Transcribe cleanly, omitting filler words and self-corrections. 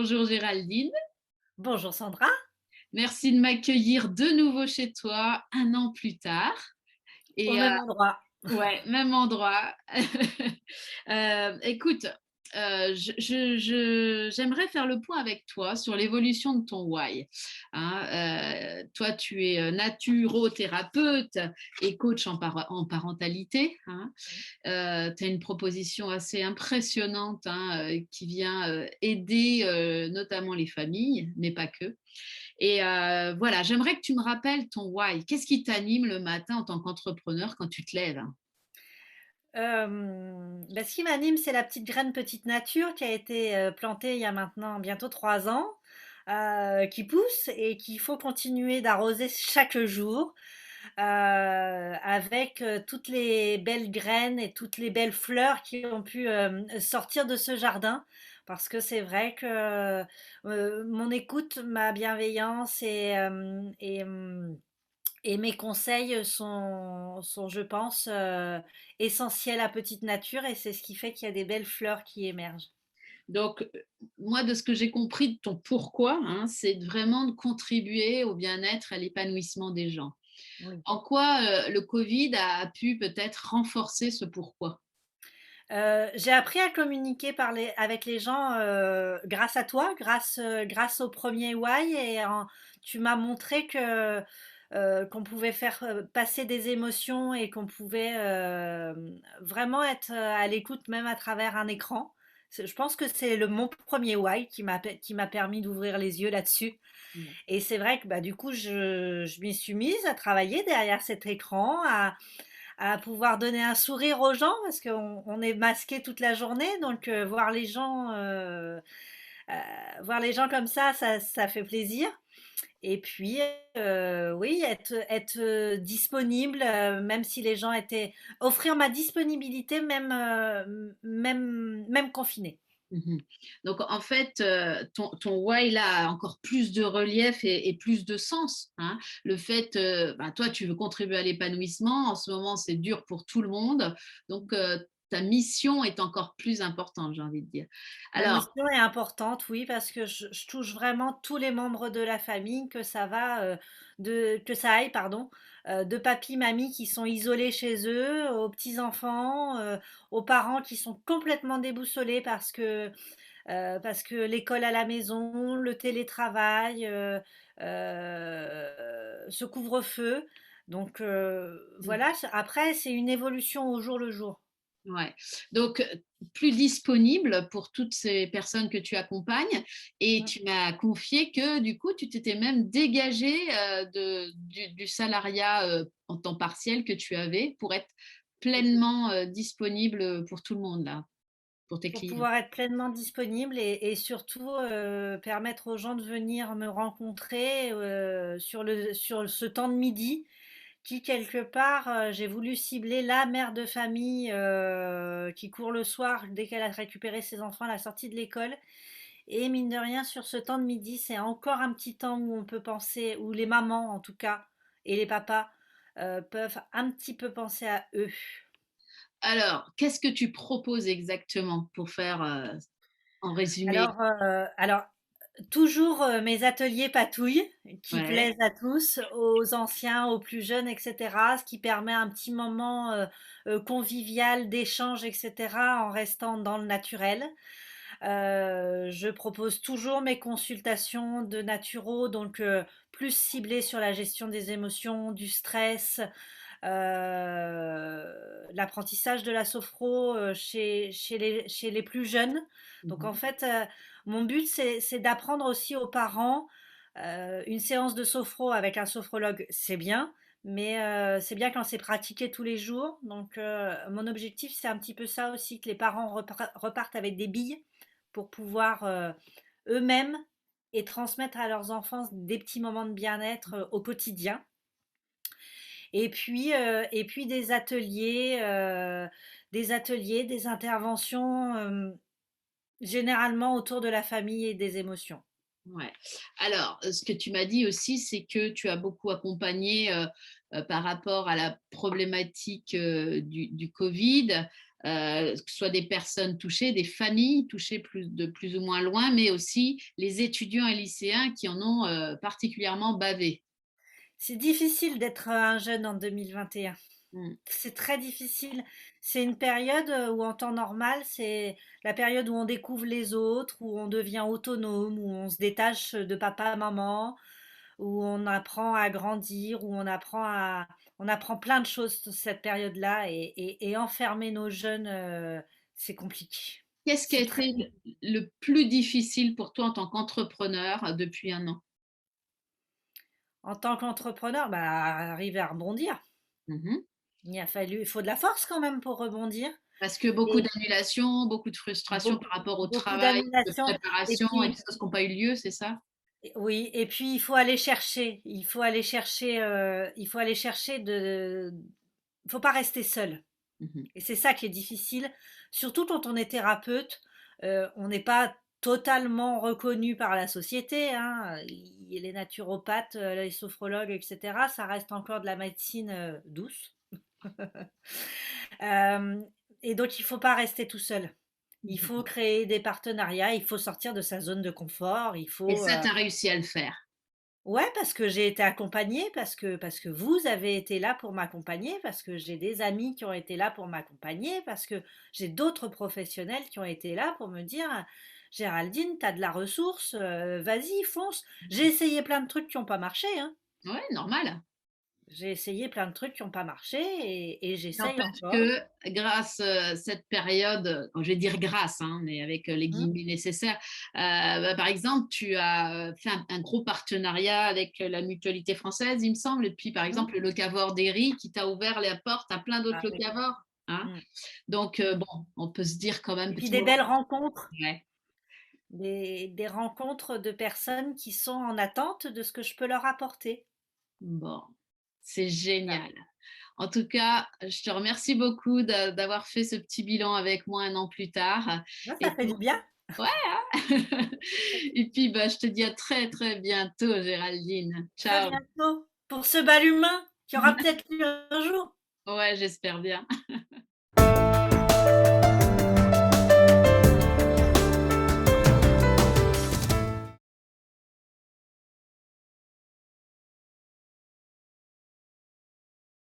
Bonjour Géraldine, Bonjour Sandra, merci de m'accueillir de nouveau chez toi un an plus tard. au Et même endroit. ouais, même endroit. Écoute, j'aimerais faire le point avec toi sur l'évolution de ton why. Hein. Toi, tu es naturothérapeute et coach en parentalité. Hein. Tu as une proposition assez impressionnante, hein, qui vient aider notamment les familles, mais pas que. Et voilà, j'aimerais que tu me rappelles ton why. Qu'est-ce qui t'anime le matin en tant qu'entrepreneur quand tu te lèves? Ce qui m'anime, c'est la petite graine petite nature qui a été plantée il y a maintenant bientôt 3 ans, qui pousse et qu'il faut continuer d'arroser chaque jour avec toutes les belles graines et toutes les belles fleurs qui ont pu sortir de ce jardin. Parce que c'est vrai que mon écoute, ma bienveillance et mes conseils sont, je pense, essentiels à Petite Nature et c'est ce qui fait qu'il y a des belles fleurs qui émergent. Donc, moi, de ce que j'ai compris de ton pourquoi, hein, c'est vraiment de contribuer au bien-être, à l'épanouissement des gens. Oui. En quoi le Covid a pu peut-être renforcer ce pourquoi? J'ai appris à communiquer avec les gens grâce à toi, grâce au premier Why tu m'as montré que qu'on pouvait faire passer des émotions et qu'on pouvait vraiment être à l'écoute même à travers un écran. Je pense que c'est mon premier Why qui m'a permis d'ouvrir les yeux là-dessus. Et c'est vrai que bah, du coup, je m'y suis mise à travailler derrière cet écran, à pouvoir donner un sourire aux gens parce qu'on est masqué toute la journée. Donc, voir les gens comme ça fait plaisir. Et puis, oui, être disponible, même si les gens étaient. Offrir ma disponibilité, même confinés. Mhm. Donc, en fait, ton why là a encore plus de relief et plus de sens. Hein. Le fait, ben, toi, tu veux contribuer à l'épanouissement. En ce moment, c'est dur pour tout le monde. Donc, ta mission est encore plus importante, j'ai envie de dire. Ma Alors, mission est importante, oui, parce que je touche vraiment tous les membres de la famille, que ça aille, pardon, de papy, mamie qui sont isolés chez eux, aux petits-enfants, aux parents qui sont complètement déboussolés parce que l'école à la maison, le télétravail, ce couvre-feu. Donc voilà, après, c'est une évolution au jour le jour. ouais. Donc, plus disponible pour toutes ces personnes que tu accompagnes. Et Mm. tu m'as confié que du coup, tu t'étais même dégagé du salariat en temps partiel que tu avais pour être pleinement disponible pour tout le monde, là, pour tes Pour clients. pouvoir être pleinement disponible et surtout permettre aux gens de venir me rencontrer sur ce temps de midi qui quelque part j'ai voulu cibler la mère de famille qui court le soir dès qu'elle a récupéré ses enfants à la sortie de l'école et mine de rien sur ce temps de midi c'est encore un petit temps où on peut penser, où les mamans en tout cas et les papas peuvent un petit peu penser à eux. Alors, qu'est-ce que tu proposes exactement pour faire en résumé? Alors, toujours mes ateliers patouilles qui Ouais. plaisent à tous, aux anciens, aux plus jeunes, etc. Ce qui permet un petit moment convivial d'échange, etc. en restant dans le naturel. Je propose toujours mes consultations de naturo, donc plus ciblées sur la gestion des émotions, du stress, l'apprentissage de la sophro chez les plus jeunes. Donc en Mhm. fait, mon but, c'est d'apprendre aussi aux parents une séance de sophro avec un sophrologue, c'est bien. Mais c'est bien quand c'est pratiqué tous les jours. Donc mon objectif, c'est un petit peu ça aussi, que les parents repartent avec des billes pour pouvoir eux-mêmes et transmettre à leurs enfants des petits moments de bien-être au quotidien. Et puis des interventions généralement autour de la famille et des émotions. Ouais. Alors, ce que tu m'as dit aussi, c'est que tu as beaucoup accompagné par rapport à la problématique du Covid. que ce soit des personnes touchées, des familles touchées de plus ou moins loin, mais aussi les étudiants et lycéens qui en ont particulièrement bavé. C'est difficile d'être un jeune en 2021. Mm. C'est très difficile. C'est une période où en temps normal, c'est la période où on découvre les autres, où on devient autonome, où on se détache de papa, maman, où on apprend à grandir, on apprend plein de choses sur cette période-là et enfermer nos jeunes, c'est compliqué. Qu'est-ce qui a C'est très, été le plus difficile pour toi en tant qu'entrepreneur depuis un an? en tant qu'entrepreneur, bah, arriver à rebondir. Mhm. Il faut de la force quand même pour rebondir. Parce que beaucoup Et d'annulations, beaucoup de frustration par beaucoup, rapport au beaucoup travail, de d'annulations. Et préparation et des puis, choses qui n'ont pas eu lieu, c'est ça? oui, et puis il faut pas rester seul. Mhm. Et c'est ça qui est difficile, surtout quand on est thérapeute, on n'est pas totalement reconnu par la société, hein. Les naturopathes, les sophrologues, etc., ça reste encore de la médecine douce. Euh, et donc, il faut pas rester tout seul. Il faut créer des partenariats, il faut sortir de sa zone de confort, il Et faut... ça, tu as réussi à le faire. Ouais, parce que j'ai été accompagnée, parce que vous avez été là pour m'accompagner, parce que j'ai des amis qui ont été là pour m'accompagner, parce que j'ai d'autres professionnels qui ont été là pour me dire, Géraldine, t'as de la ressource, vas-y, fonce. J'ai essayé plein de trucs qui n'ont pas marché, hein. Ouais, normal. J'ai essayé plein de trucs qui n'ont pas marché et j'essaye N'empêche encore. que grâce à cette période, je vais dire grâce, hein, mais avec les Hein. guillemets nécessaires, bah, par exemple, tu as fait un gros partenariat avec la Mutualité française, il me semble, et puis par Hein. exemple le locavore d'Héry qui t'a ouvert les portes à plein d'autres Ah oui. locavores. Hein. Mm. Donc, Mm. bon, on peut se dire quand même Et que puis tout des le monde. belles rencontres, Ouais. des rencontres de personnes qui sont en attente de ce que je peux leur apporter. Bon, c'est Voilà. génial. En tout cas, je te remercie beaucoup d'avoir fait ce petit bilan avec moi un an plus tard. Ouais, ça Et fait puis, du bien. ouais, hein. Et puis, bah, je te dis à très, très bientôt, Géraldine. Très Ciao. bientôt pour ce bal humain qui aura peut-être lieu un jour. Ouais, j'espère bien.